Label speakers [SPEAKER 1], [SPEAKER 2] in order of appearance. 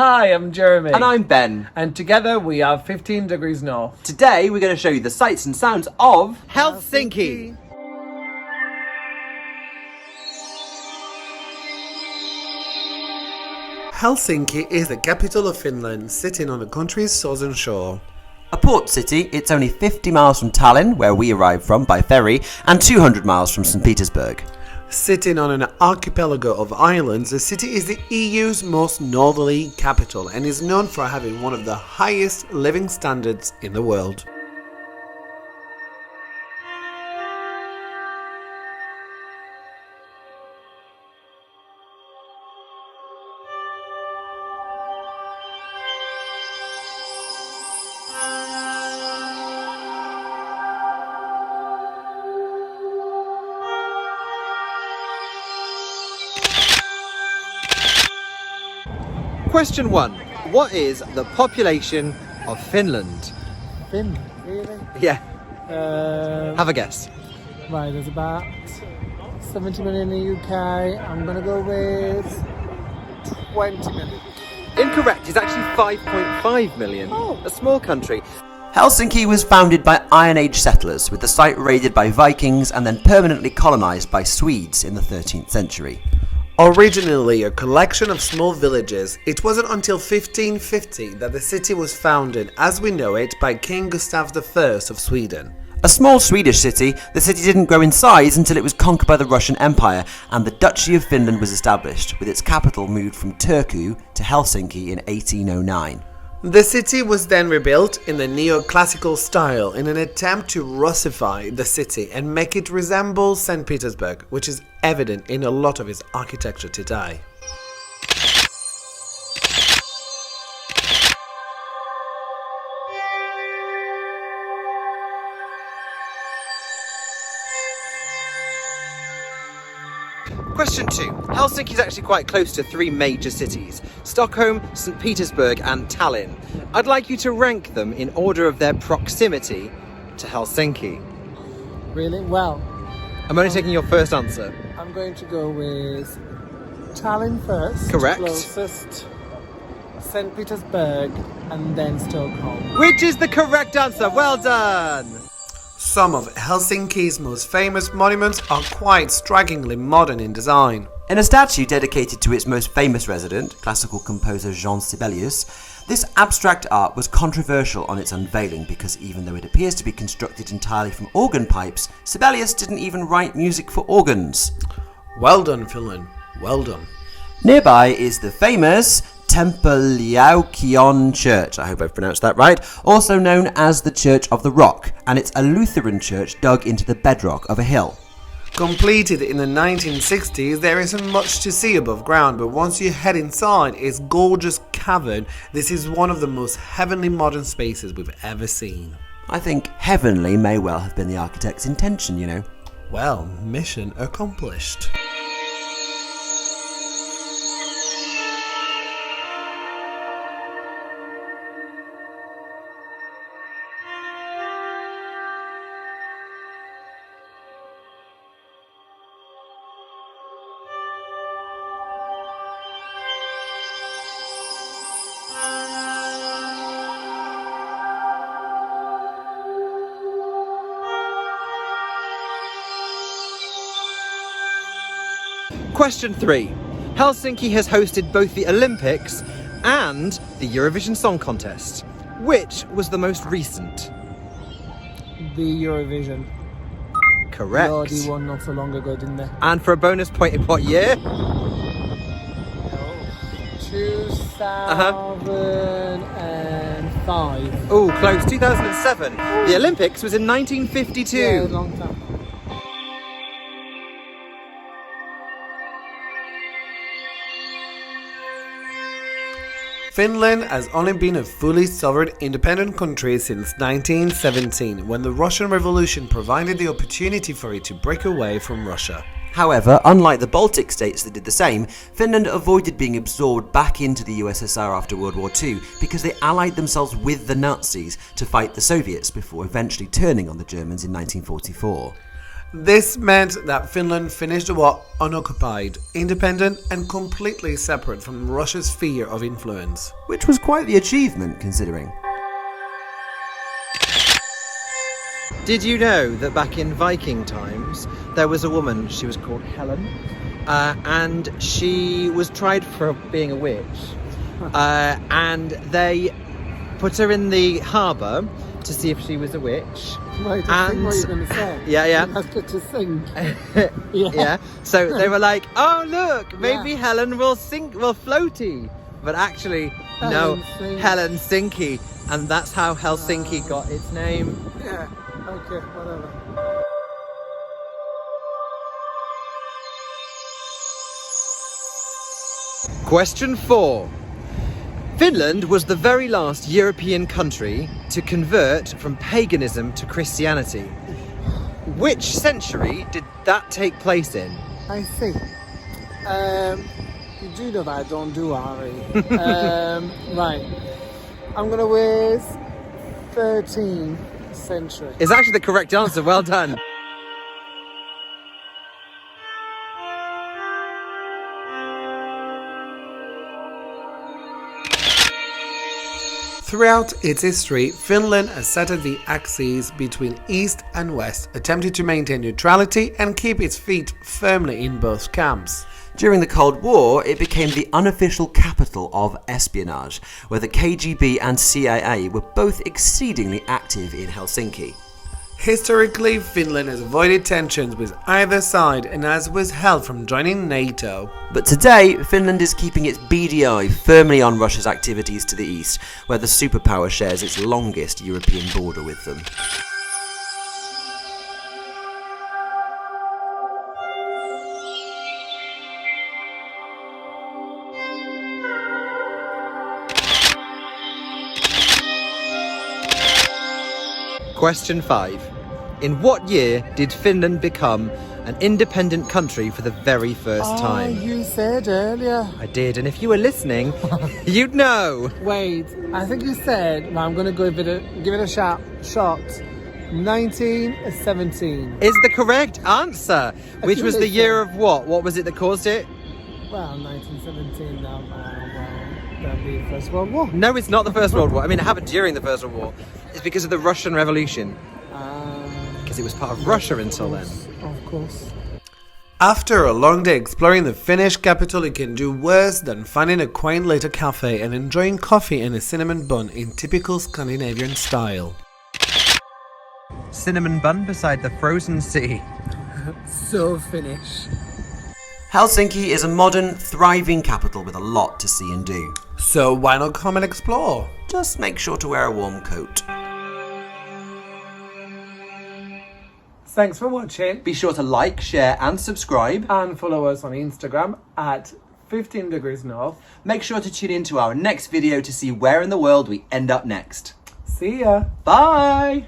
[SPEAKER 1] Hi, I'm Jérémy.
[SPEAKER 2] And I'm Ben.
[SPEAKER 1] And together we are 15 Degrees North.
[SPEAKER 2] Today we're going to show you the sights and sounds of Helsinki.
[SPEAKER 3] Helsinki is the capital of Finland, sitting on the country's southern shore.
[SPEAKER 2] A port city, it's only 50 miles from Tallinn, where we arrived from by ferry, and 200 miles from St. Petersburg.
[SPEAKER 3] Sitting on an archipelago of islands, the city is the EU's most northerly capital and is known for having one of the highest living standards in the world.
[SPEAKER 2] Question 1. What is the population of Finland?
[SPEAKER 1] Finland, really?
[SPEAKER 2] Yeah, have a guess.
[SPEAKER 1] Right, there's about 70 million in the UK. I'm going to go with 20 million.
[SPEAKER 2] Incorrect, it's actually 5.5 million.
[SPEAKER 1] Oh.
[SPEAKER 2] A small country. Helsinki was founded by Iron Age settlers, with the site raided by Vikings and then permanently colonised by Swedes in the 13th century.
[SPEAKER 3] Originally a collection of small villages, it wasn't until 1550 that the city was founded as we know it by King Gustav I of Sweden.
[SPEAKER 2] A small Swedish city, the city didn't grow in size until it was conquered by the Russian Empire and the Duchy of Finland was established, with its capital moved from Turku to Helsinki in 1809.
[SPEAKER 3] The city was then rebuilt in the neoclassical style in an attempt to Russify the city and make it resemble St. Petersburg, which is evident in a lot of its architecture today.
[SPEAKER 2] Question 2. Helsinki is actually quite close to 3 major cities: Stockholm, St. Petersburg and Tallinn. I'd like you to rank them in order of their proximity to Helsinki.
[SPEAKER 1] Really? Well,
[SPEAKER 2] I'm only taking your first answer.
[SPEAKER 1] I'm going to go with Tallinn first.
[SPEAKER 2] Correct.
[SPEAKER 1] Closest. St. Petersburg and then Stockholm.
[SPEAKER 2] Which is the correct answer. Well done!
[SPEAKER 3] Some of Helsinki's most famous monuments are quite strikingly modern in design.
[SPEAKER 2] In a statue dedicated to its most famous resident, classical composer Jean Sibelius, this abstract art was controversial on its unveiling because even though it appears to be constructed entirely from organ pipes, Sibelius didn't even write music for organs.
[SPEAKER 3] Well done, Finland. Well done.
[SPEAKER 2] Nearby is the famous Temppeliaukion Church, I hope I've pronounced that right, also known as the Church of the Rock, and it's a Lutheran church dug into the bedrock of a hill.
[SPEAKER 3] Completed in the 1960s, there isn't much to see above ground, but once you head inside its gorgeous cavern, this is one of the most heavenly modern spaces we've ever seen.
[SPEAKER 2] I think heavenly may well have been the architect's intention, you know.
[SPEAKER 3] Well, mission accomplished.
[SPEAKER 2] Question 3. Helsinki has hosted both the Olympics and the Eurovision Song Contest. Which was the most recent?
[SPEAKER 1] The Eurovision.
[SPEAKER 2] Correct.
[SPEAKER 1] Lordi won not so long ago, didn't they?
[SPEAKER 2] And for a bonus point, in what year?
[SPEAKER 1] 2005.
[SPEAKER 2] Oh, close. 2007. The Olympics was in 1952.
[SPEAKER 1] Yeah, long time.
[SPEAKER 3] Finland has only been a fully sovereign independent country since 1917, when the Russian Revolution provided the opportunity for it to break away from Russia.
[SPEAKER 2] However, unlike the Baltic states that did the same, Finland avoided being absorbed back into the USSR after World War II because they allied themselves with the Nazis to fight the Soviets before eventually turning on the Germans in 1944.
[SPEAKER 3] This meant that Finland finished the war unoccupied, independent and completely separate from Russia's sphere of influence.
[SPEAKER 2] Which was quite the achievement, considering.
[SPEAKER 4] Did you know that back in Viking times, there was a woman, she was called Helen, and she was tried for being a witch, and they put her in the harbour to see if she was a witch.
[SPEAKER 1] Right, I think what you're going to say.
[SPEAKER 4] Yeah.
[SPEAKER 1] You asked her to sing.
[SPEAKER 4] Yeah. So they were like, oh look, maybe Helen will floaty. But actually, no, Helen Sinky. And that's how Helsinki got its name.
[SPEAKER 1] Yeah, okay, whatever.
[SPEAKER 4] Question 4. Finland was the very last European country to convert from paganism to Christianity. Which century did that take place in?
[SPEAKER 1] I see. You do know that I don't do RE. Right. I'm going to with 13th century.
[SPEAKER 4] It's actually the correct answer. Well done.
[SPEAKER 3] Throughout its history, Finland asserted the axes between East and West, attempting to maintain neutrality and keep its feet firmly in both camps.
[SPEAKER 2] During the Cold War, it became the unofficial capital of espionage, where the KGB and CIA were both exceedingly active in Helsinki.
[SPEAKER 3] Historically, Finland has avoided tensions with either side and has withheld from joining NATO.
[SPEAKER 2] But today, Finland is keeping its beady eye firmly on Russia's activities to the east, where the superpower shares its longest European border with them.
[SPEAKER 4] Question 5. In what year did Finland become an independent country for the very first time?
[SPEAKER 1] You said earlier.
[SPEAKER 4] I did, and if you were listening, you'd know.
[SPEAKER 1] Wait, I think you said, well, I'm going to give it a shot. 1917.
[SPEAKER 4] Is the correct answer, which was the year of what? What was it that caused it?
[SPEAKER 1] Well, 1917 now. That'd be the First World War.
[SPEAKER 4] No, it's not the First World War. I mean, it happened during the First World War. It's because of the Russian Revolution. Because it was part of Russia until then.
[SPEAKER 1] Of course.
[SPEAKER 3] After a long day exploring the Finnish capital, you can do worse than finding a quaint little cafe and enjoying coffee and a cinnamon bun in typical Scandinavian style.
[SPEAKER 4] Cinnamon bun beside the frozen sea.
[SPEAKER 1] So Finnish.
[SPEAKER 2] Helsinki is a modern, thriving capital with a lot to see and do.
[SPEAKER 3] So why not come and explore?
[SPEAKER 2] Just make sure to wear a warm coat.
[SPEAKER 1] Thanks for watching.
[SPEAKER 4] Be sure to like, share and subscribe.
[SPEAKER 1] And follow us on Instagram at 15 Degrees North.
[SPEAKER 4] Make sure to tune in to our next video to see where in the world we end up next.
[SPEAKER 1] See ya.
[SPEAKER 4] Bye!